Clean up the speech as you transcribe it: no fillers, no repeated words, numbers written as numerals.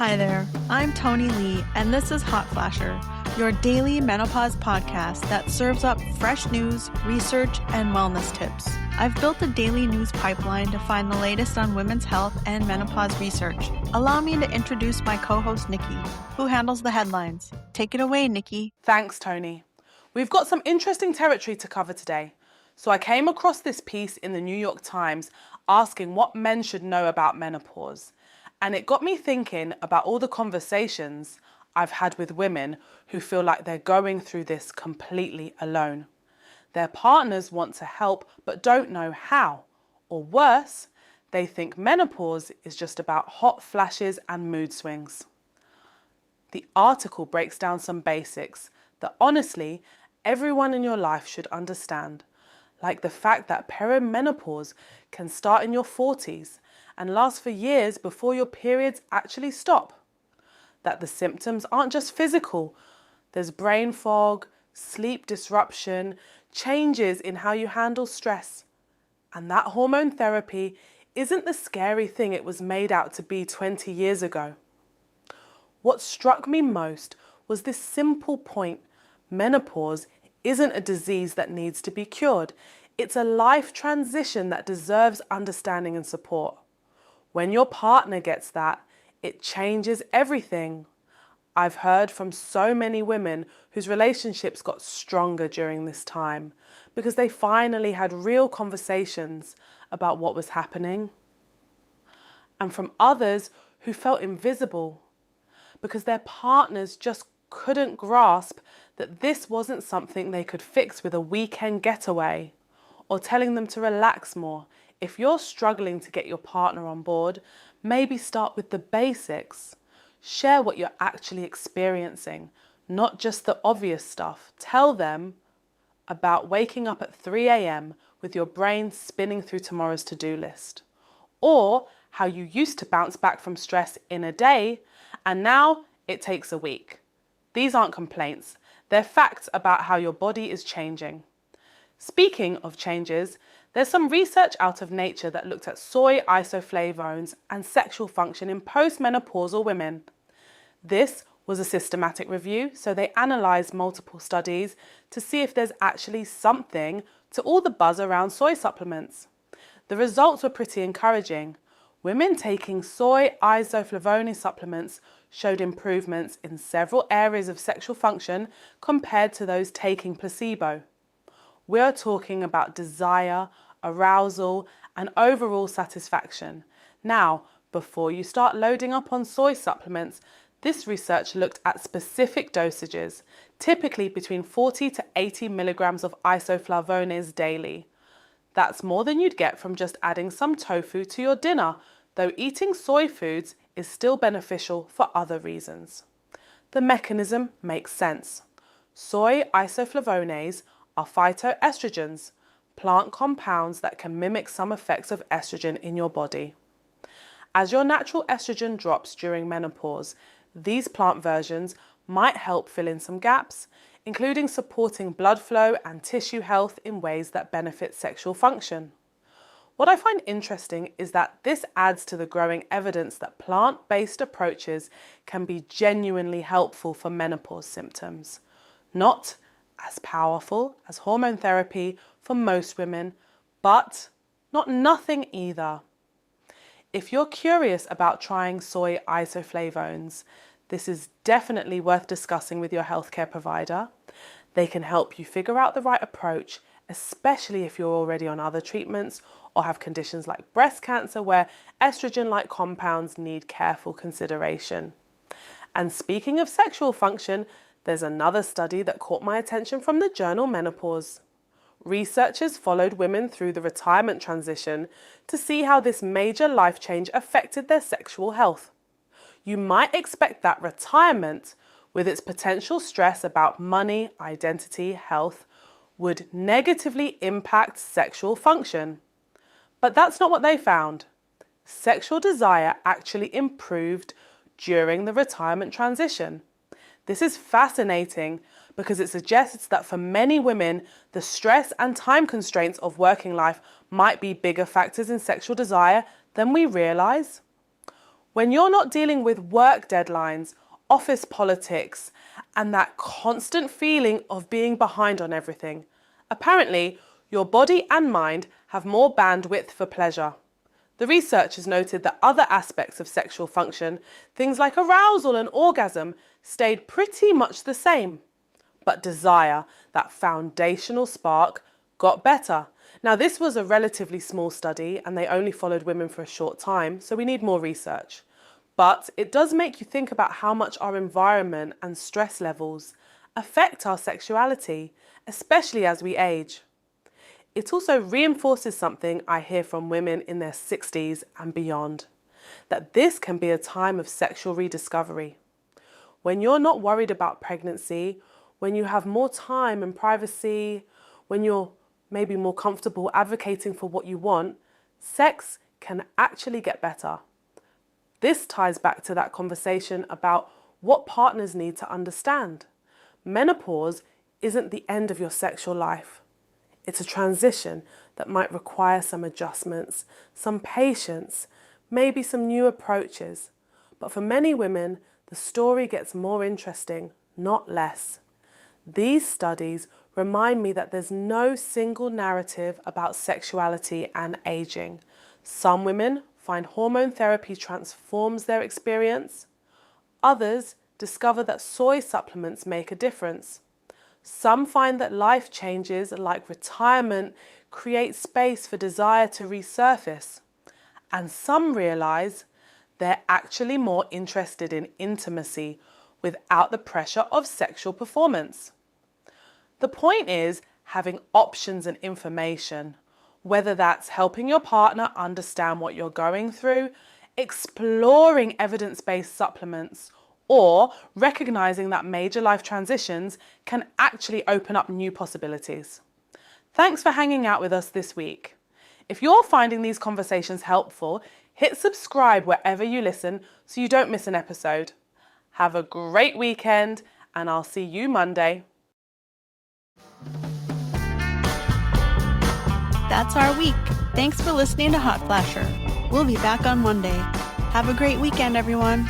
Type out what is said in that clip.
Hi there, I'm Tony Lee, and this is Hot Flasher, your daily menopause podcast that serves up fresh news, research, and wellness tips. I've built a daily news pipeline to find the latest on women's health and menopause research. Allow me to introduce my co-host, Nikki, who handles the headlines. Take it away, Nikki. Thanks, Tony. We've got some interesting territory to cover today. So I came across this piece in the New York Times asking what men should know about menopause. And it got me thinking about all the conversations I've had with women who feel like they're going through this completely alone. Their partners want to help but don't know how. Or worse, they think menopause is just about hot flashes and mood swings. The article breaks down some basics that honestly everyone in your life should understand, like the fact that perimenopause can start in your 40s and last for years before your periods actually stop. That the symptoms aren't just physical. There's brain fog, sleep disruption, changes in how you handle stress. And that hormone therapy isn't the scary thing it was made out to be 20 years ago. What struck me most was this simple point. Menopause isn't a disease that needs to be cured. It's a life transition that deserves understanding and support. When your partner gets that, it changes everything. I've heard from so many women whose relationships got stronger during this time because they finally had real conversations about what was happening. And from others who felt invisible because their partners just couldn't grasp that this wasn't something they could fix with a weekend getaway or telling them to relax more. If you're struggling to get your partner on board, maybe start with the basics. Share what you're actually experiencing, not just the obvious stuff. Tell them about waking up at 3 a.m. with your brain spinning through tomorrow's to-do list. Or how you used to bounce back from stress in a day and now it takes a week. These aren't complaints. They're facts about how your body is changing. Speaking of changes, there's some research out of Nature that looked at soy isoflavones and sexual function in postmenopausal women. This was a systematic review, so they analysed multiple studies to see if there's actually something to all the buzz around soy supplements. The results were pretty encouraging. Women taking soy isoflavone supplements showed improvements in several areas of sexual function compared to those taking placebo. We're talking about desire, arousal, and overall satisfaction. Now, before you start loading up on soy supplements, this research looked at specific dosages, typically between 40 to 80 milligrams of isoflavones daily. That's more than you'd get from just adding some tofu to your dinner, though eating soy foods is still beneficial for other reasons. The mechanism makes sense. Soy isoflavones are phytoestrogens, plant compounds that can mimic some effects of estrogen in your body. As your natural estrogen drops during menopause, these plant versions might help fill in some gaps, including supporting blood flow and tissue health in ways that benefit sexual function. What I find interesting is that this adds to the growing evidence that plant-based approaches can be genuinely helpful for menopause symptoms. Not as powerful as hormone therapy for most women, but not nothing either. If you're curious about trying soy isoflavones, this is definitely worth discussing with your healthcare provider. They can help you figure out the right approach, especially if you're already on other treatments or have conditions like breast cancer where estrogen-like compounds need careful consideration. And speaking of sexual function, there's another study that caught my attention from the journal Menopause. Researchers followed women through the retirement transition to see how this major life change affected their sexual health. You might expect that retirement, with its potential stress about money, identity, health, would negatively impact sexual function. But that's not what they found. Sexual desire actually improved during the retirement transition. This is fascinating because it suggests that for many women, the stress and time constraints of working life might be bigger factors in sexual desire than we realise. When you're not dealing with work deadlines, office politics, and that constant feeling of being behind on everything, apparently your body and mind have more bandwidth for pleasure. The research has noted that other aspects of sexual function, things like arousal and orgasm, stayed pretty much the same. But desire, that foundational spark, got better. Now, this was a relatively small study and they only followed women for a short time, so we need more research. But it does make you think about how much our environment and stress levels affect our sexuality, especially as we age. It also reinforces something I hear from women in their 60s and beyond, that this can be a time of sexual rediscovery. When you're not worried about pregnancy, when you have more time and privacy, when you're maybe more comfortable advocating for what you want, sex can actually get better. This ties back to that conversation about what partners need to understand. Menopause isn't the end of your sexual life. It's a transition that might require some adjustments, some patience, maybe some new approaches. But for many women, the story gets more interesting, not less. These studies remind me that there's no single narrative about sexuality and aging. Some women find hormone therapy transforms their experience. Others discover that soy supplements make a difference. Some find that life changes like retirement create space for desire to resurface. And some realize they're actually more interested in intimacy without the pressure of sexual performance. The point is having options and information, whether that's helping your partner understand what you're going through, exploring evidence-based supplements, or recognizing that major life transitions can actually open up new possibilities. Thanks for hanging out with us this week. If you're finding these conversations helpful, hit subscribe wherever you listen so you don't miss an episode. Have a great weekend, and I'll see you Monday. That's our week. Thanks for listening to Hot Flasher. We'll be back on Monday. Have a great weekend, everyone.